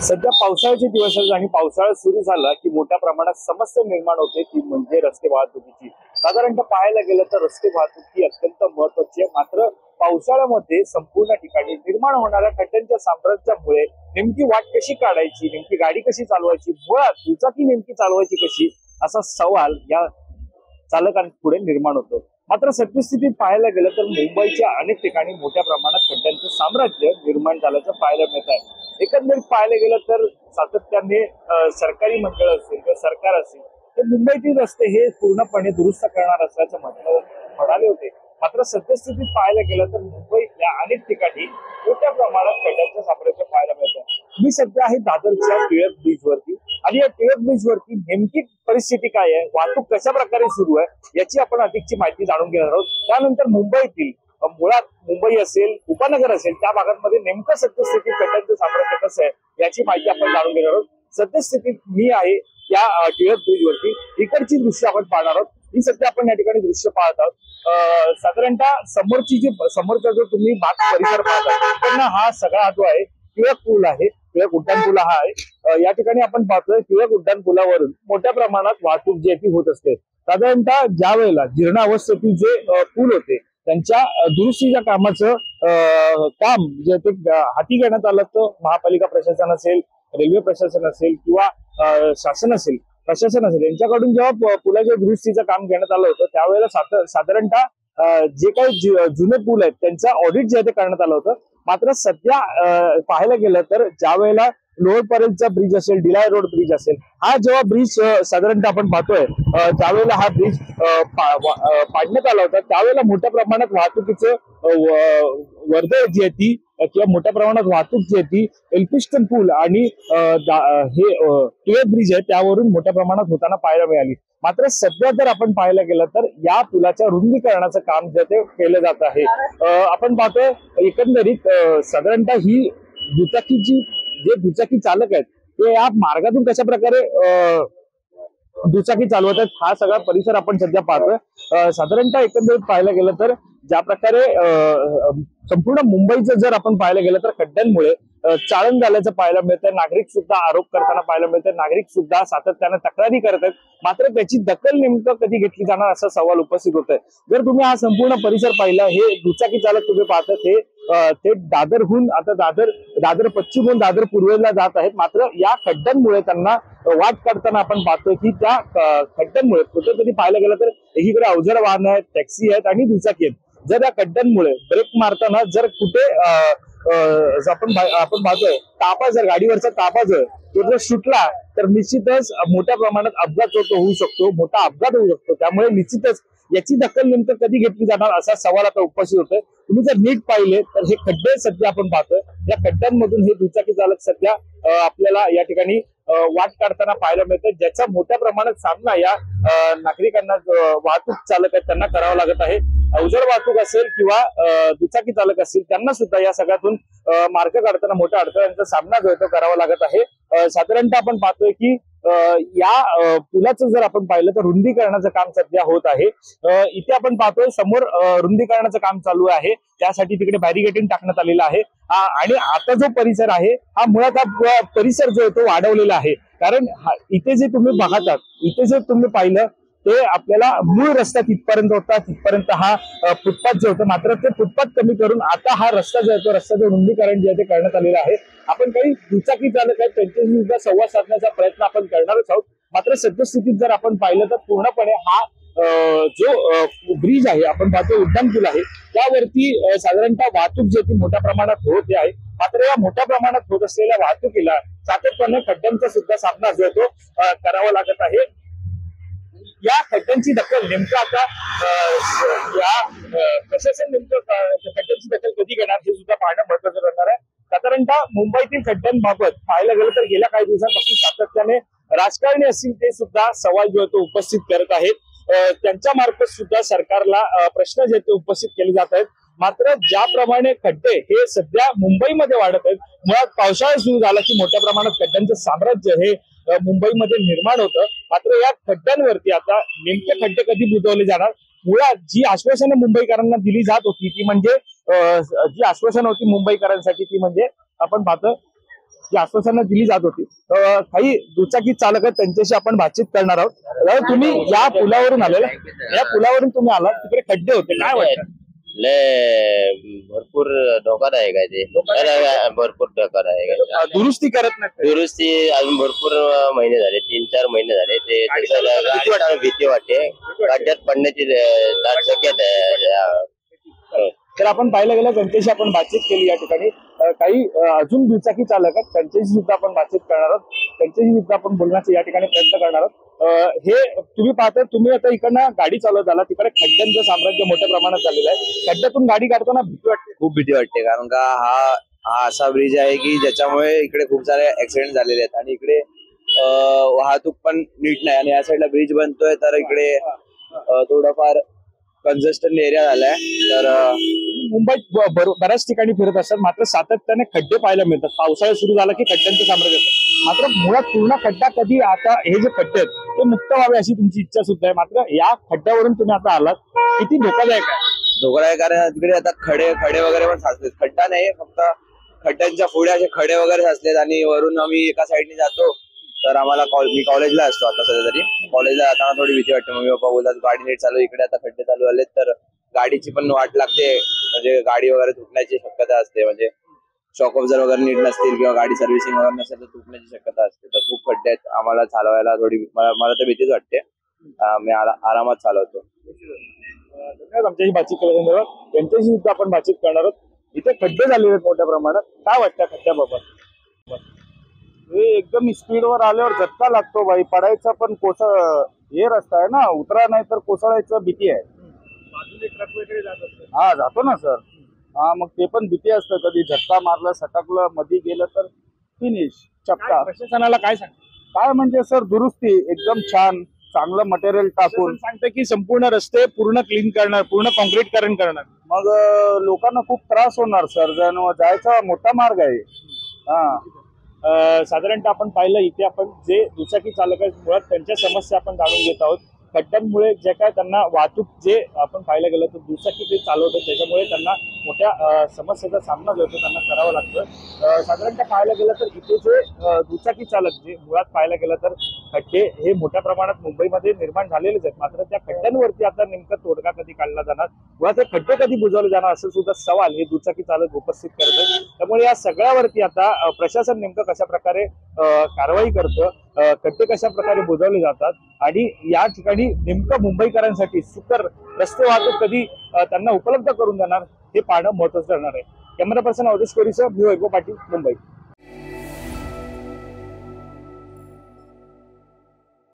सध्या पावसाळ्याचे दिवस आहेत आणि पावसाळा सुरू झाला की मोठ्या प्रमाणात समस्या निर्माण होते ती म्हणजे रस्ते वाहतुकीची। साधारणतः पाहायला गेलं तर रस्ते वाहतूक ही अत्यंत महत्त्वाची आहे। मात्र पावसाळ्यामध्ये संपूर्ण ठिकाणी निर्माण होणाऱ्या खड्ड्यांच्या साम्राज्यामुळे नेमकी वाट कशी काढायची, नेमकी गाडी कशी चालवायची, मुळात दुचाकी नेमकी चालवायची कशी, असा सवाल या चालकांपुढे निर्माण होतो। मात्र सद्यस्थितीत पाहायला गेलं तर मुंबईच्या अनेक ठिकाणी मोठ्या प्रमाणात खड्ड्यांचं साम्राज्य निर्माण झाल्याचं पाहायला मिळत आहे। एकंदरीत पाहायला गेलं तर सातत्याने सरकारी मंडळ असेल किंवा सरकार असेल तर मुंबईतील रस्ते हे पूर्णपणे दुरुस्त करणार असल्याचं म्हणाले होते। मात्र सद्यस्थितीत पाहायला गेलं तर मुंबईतल्या अनेक ठिकाणी मोठ्या प्रमाणात खड्ड्यांचं साम्राज्य पाहायला मिळतं। मी सध्या आहे दादरच्या टिळक ब्रिजवरती आणि या टिळक ब्रिजवरती नेमकी परिस्थिती काय आहे, वाहतूक कशा प्रकारे सुरू आहे याची आपण अधिकची माहिती जाणून घेणार आहोत। त्यानंतर मुंबईतील मुळात मुंबई असेल, उपनगर असेल त्या भागांमध्ये नेमकं सद्यस्थितीत खड्ड्यांचं साम्राज्य कसं आहे याची माहिती आपण जाणून घेणार आहोत। सद्यस्थितीत मी आहे या टिळक ब्रिजवरती, इकडची दृश्य आपण पाहणार आहोत। ही सध्या आपण या ठिकाणी दृश्य पाहत आहोत। साधारणतः समोरचा जो तुम्ही भाग परिसर पाहत आहात हा सगळा जो आहे टिळक पूल आहे, टिळक उड्डाण पूल हा आहे। या ठिकाणी आपण पाहतोय टिळक उड्डाण पुलावरून मोठ्या प्रमाणात वाहतूक जी ती होत असते। साधारणतः ज्या वेळेला जीर्णावस्थेतील जे पूल होते त्यांच्या दुरुस्तीच्या कामाचं काम जे ते हाती घेण्यात आलं तर महापालिका प्रशासन असेल, रेल्वे प्रशासन असेल किंवा शासन असेल, प्रशासन असेल यांच्याकडून जेव्हा पुलाच्या दुरुस्तीचं काम घेण्यात आलं होतं त्यावेळेला साधारणतः जे काही जुने पूल आहेत त्यांचा ऑडिट जे ते करण्यात आलं होतं। मात्र सध्या पाहायला गेलं तर ज्या वेळेला लोअर परेलचा ब्रिज असेल, डिलाय रोड ब्रिज असेल, हा जेव्हा ब्रिज साधारणतः आपण पाहतोय त्यावेळेला हा ब्रिज पाडण्यात आला होता त्यावेळेला मोठ्या प्रमाणात वाहतुकीचं वर्दळ जी आहे ती किंवा मोठ्या प्रमाणात वाहतूक जी आहे ती एल्फिस्टन पूल आणि हे टिळक ब्रिज आहे त्यावरून मोठ्या प्रमाणात होताना पाहायला मिळाली। मात्र सध्या जर आपण पाहायला गेलं तर या पुलाच्या रुंदीकरणाचं काम जे ते केलं जात आहे। आपण पाहतोय एकंदरीत साधारणतः ही दुचाकीची जे दुचाकी चालक आहेत ते या मार्गातून कशा प्रकारे दुचाकी चालवत आहेत हा सगळा परिसर आपण सध्या पाहतोय। साधारणतः एकंदरीत पाहायला गेलं तर ज्या प्रकारे संपूर्ण मुंबईचं जर आपण पाहायला गेलं तर खड्ड्यांमुळे चाळण झाल्याचं पाहायला मिळतंय। नागरिक सुद्धा आरोप करताना पाहायला मिळतंय, नागरिक सुद्धा सातत्याने तक्रारी करत आहेत। मात्र त्याची दखल नेमकं कधी घेतली जाणार असा सवाल उपस्थित होत आहे। जर तुम्ही हा संपूर्ण परिसर पाहिला, हे दुचाकी चालक तुम्ही पाहतात ते दादरहून आता दादर पश्चिमहून दादर पूर्वेला जात आहेत। मात्र या खड्ड्यांमुळे त्यांना वाट काढताना आपण पाहतोय की त्या खड्ड्यांमुळे कुठेतरी पाहायला गेलं तर एकीकडे अवजड वाहनं आहेत, टॅक्सी आहेत आणि दुचाकी आहेत। जर या खड्ड्यांमुळे ब्रेक मारताना जर कुठे आपण पाहतोय तापा, जर गाडीवरचा तापा जर सुटला तर निश्चितच मोठ्या प्रमाणात अपघात होऊ शकतो, मोठा अपघात होऊ शकतो। त्यामुळे निश्चितच याची दखल नेमकं कधी घेतली जाणार असा सवाल आता उपस्थित होतोय। तुम्ही जर नीट पाहिले तर हे खड्डे सध्या आपण पाहतोय, या खड्ड्यांमधून हे दुचाकी चालक सध्या आपल्याला या ठिकाणी वाट काढताना पाहायला मिळतं, ज्याचा मोठ्या प्रमाणात सामना या नागरिकांना, वाहतूक चालक आहेत त्यांना करावा लागत आहे। अवजड वाहतूक असेल किंवा दुचाकी चालक असतील त्यांना सुद्धा या सगळ्यातून मार्ग काढताना मोठ्या अडथळ्यांचा सामना जो आहे तो करावा लागत आहे। साधारणतः आपण पाहतोय की या पुलाचं जर आपण पाहिलं तर रुंदीकरणाचं काम सध्या होत आहे। इथे आपण पाहतोय समोर रुंदीकरणाचं काम चालू आहे, त्यासाठी तिकडे बॅरिगेटिंग टाकण्यात आलेलं आहे। आणि आता जो परिसर आहे हा मुळात हा परिसर जो आहे तो वाढवलेला आहे, कारण इथे जे तुम्ही पाहतात, इथे जे तुम्ही पाहिलं ते आपल्याला मूळ रस्ता तिथपर्यंत होता, तिथपर्यंत हा फुटपाथ जो होता। मात्र ते फुटपाथ कमी करून आता हा रस्ता जो आहे तो रस्त्याचं रुंदीकरण जे आहे ते करण्यात आलेलं आहे। आपण काही दुचाकी चालक आहेत त्यांच्याशी सुद्धा संवाद साधण्याचा प्रयत्न आपण करणारच आहोत। मात्र सद्यस्थितीत जर आपण पाहिलं तर पूर्णपणे हा जो ब्रिज आहे, आपण पाहतो उड्डाण पूल आहे, त्यावरती साधारणतः वाहतूक जी ती मोठ्या प्रमाणात होते आहे। मात्र या मोठ्या प्रमाणात होत असलेल्या वाहतुकीला सातत्याने खड्ड्यांचा सुद्धा सामना जो आहे तो करावा लागत आहे। या खड्ड्यांची दखल नेमकं आता या प्रशासन नेमकं खड्ड्यांची दखल कधी घेणार हे सुद्धा पाहणं महत्वाचं ठरणार आहे। साधारणतः मुंबईतील खड्ड्यांबाबत पाहायला गेलं तर गेल्या काही दिवसांपासून सातत्याने राजकारणी असतील ते सुद्धा सवाल जो आहे तो उपस्थित करत आहेत। त्यांच्या मार्फत सुद्धा सरकारला प्रश्न जे ते उपस्थित केले जात आहेत। मात्र ज्याप्रमाणे खड्डे हे सध्या मुंबईमध्ये वाढत आहेत, मुळात पावसाळा सुरू झाला की मोठ्या प्रमाणात खड्ड्यांचं साम्राज्य हे मुंबईमध्ये निर्माण होतं। मात्र या खड्ड्यांवरती आता नेमके खड्डे कधी बुजवले जाणार, मुळात जी आश्वासनं मुंबईकरांना दिली जात होती ती म्हणजे जी आश्वासनं होती मुंबईकरांसाठी ती म्हणजे आपण पाहतो जी आश्वासनं दिली जात होती. काही दुचाकी चालक आहेत त्यांच्याशी आपण बातचीत करणार आहोत. दादा, तुम्ही या पुलावरून आलेला, या पुलावरून तुम्ही आला, तिकडे खड्डे होते, काय वाटतं? लय भरपूर धोकादायक आहे ते, भरपूर धोकादायक आहे. दुरुस्ती करत नाही. दुरुस्ती अजून भरपूर महिने झाले, 3-4 महिने झाले ते तसं भीती वाटते. खड्ड्यात पडण्याची शक्यता आहे. तर आपण पाहायला गेलं त्यांच्याशी आपण बातचीत केली या ठिकाणी. काही अजून दुचाकी चालक आहेत त्यांच्याशी सुद्धा आपण बातचीत करणार आहोत, त्यांच्याशी सुद्धा आपण बोलण्याचा या ठिकाणी प्रयत्न करणार आहोत. हे तुम्ही पाहता, तुम्ही आता इकडनं गाडी चालवत आला, तिकडे खड्ड्यांचं साम्राज्य मोठ्या प्रमाणात झालेलं आहे. खड्ड्यातून गाडी काढताना भीती वाटते, खूप भीती वाटते, कारण का हा असा ब्रिज आहे की ज्याच्यामुळे इकडे खूप सारे ऍक्सिडेंट झालेले आहेत आणि इकडे वाहतूक पण नीट नाही. आणि या साईडला ब्रिज बनतोय तर इकडे थोडंफार कंजेस्टेड एरिया झालाय. तर मुंबईत बऱ्याच ठिकाणी फिरत असतात, मात्र सातत्याने खड्डे पाहायला मिळतात. पावसाळा सुरू झाला की खड्ड्यांचं साम्राज्य येतं. मात्र मुळात पूर्ण खड्डा कधी, आता हे जे खड्डे आहेत ते मुक्त व्हावे अशी तुमची इच्छा सुद्धा आहे, मात्र या खड्ड्यावरून तुम्ही आता आलात, किती धोकादायक आहे? धोकादायक, कारण तिकडे आता खडे वगैरे पण साचलेत. खड्डा नाही, फक्त खड्ड्यांच्या पुढे असे खडे वगैरे साचलेत आणि वरून आम्ही एका साईडने जातो. तर आम्हाला मी कॉलेजला असतो आता सध्या तरी. कॉलेजला जाताना थोडी भीती वाटते. मम्मी पप्पा बोलतात गाडी नीट चालू, इकडे आता खड्डे चालू झालेत तर गाडीची पण वाट लागते, म्हणजे गाडी वगैरे तुटण्याची शक्यता असते. म्हणजे शॉक ऑब्झर वगैरे नीट नसतील किंवा गाडी सर्व्हिसिंग वगैरे नसेल तर तुटण्याची शक्यता असते. तर खूप खड्डे आहेत, आम्हाला चालवायला थोडी मला तर भीतीच वाटते. मी आरामात चालवतो. आमच्याशी बातचीत केल्यानंतर त्यांच्याशी सुद्धा आपण बातचीत करणार आहोत. इथे खड्डे झालेले आहेत मोठ्या प्रमाणात, काय वाटतं खड्ड्याबाबत? एकदम स्पीडवर आल्यावर झटका लागतो बाई, पडायचा पण हे रस्ता आहे ना, उतरा नाही तर कोसळायचं भीती आहे. ट्रक वगैरे जात असते, हा जातो ना सर, हा मग ते पण भीती असतं, कधी झटका मारलं, सटकलं, मध्ये गेलं तर फिनिश चक्का. प्रशासनाला काय सांग? काय म्हणजे सर, दुरुस्ती एकदम छान, चांगलं मटेरियल टाकून सांगते की संपूर्ण रस्ते पूर्ण क्लीन करणार, पूर्ण कॉन्क्रीटकरण करणार. मग लोकांना खूप त्रास होणार सर, जायचा मोठा मार्ग आहे. साधारणतः आपण पाहिलं इथे आपण जे दुचाकी चालक आहेत मुळात त्यांच्या समस्या आपण जाणून घेत आहोत. खड्ड्यांमुळे जे काय त्यांना वाहतूक, जे आपण पाहायला गेलं तर दुचाकी ते चालवतात त्याच्यामुळे त्यांना मोठ्या समस्येचा सामना जो होतो त्यांना करावा लागतो. साधारणतः पाहायला गेलं तर इथे जे दुचाकी चालक जे मुळात पाहायला गेलं तर खड्डे हे मोठ्या प्रमाणात मुंबईमध्ये निर्माण झालेलेच आहेत, मात्र त्या खड्ड्यांवरती आता नेमका तोडगा कधी काढला जाणार, मुळात हे खड्डे कधी बुजवले जाणार असं सुद्धा सवाल हे दुचाकी चालक उपस्थित करत आहेत. त्यामुळे या सगळ्यावरती आता प्रशासन नेमकं कशा प्रकारे कारवाई करतं, खड्डे कशा प्रकारे बुजवले जातात आणि या ठिकाणी नेमकं मुंबईकरांसाठी सुकर रस्ते वाहतूक कधी त्यांना उपलब्ध करून देणार हे पाहणं महत्त्वाचं ठरणार आहे. कॅमेरा पर्सन अवधेश कोरीसह मी वैभव पाटील, मुंबई.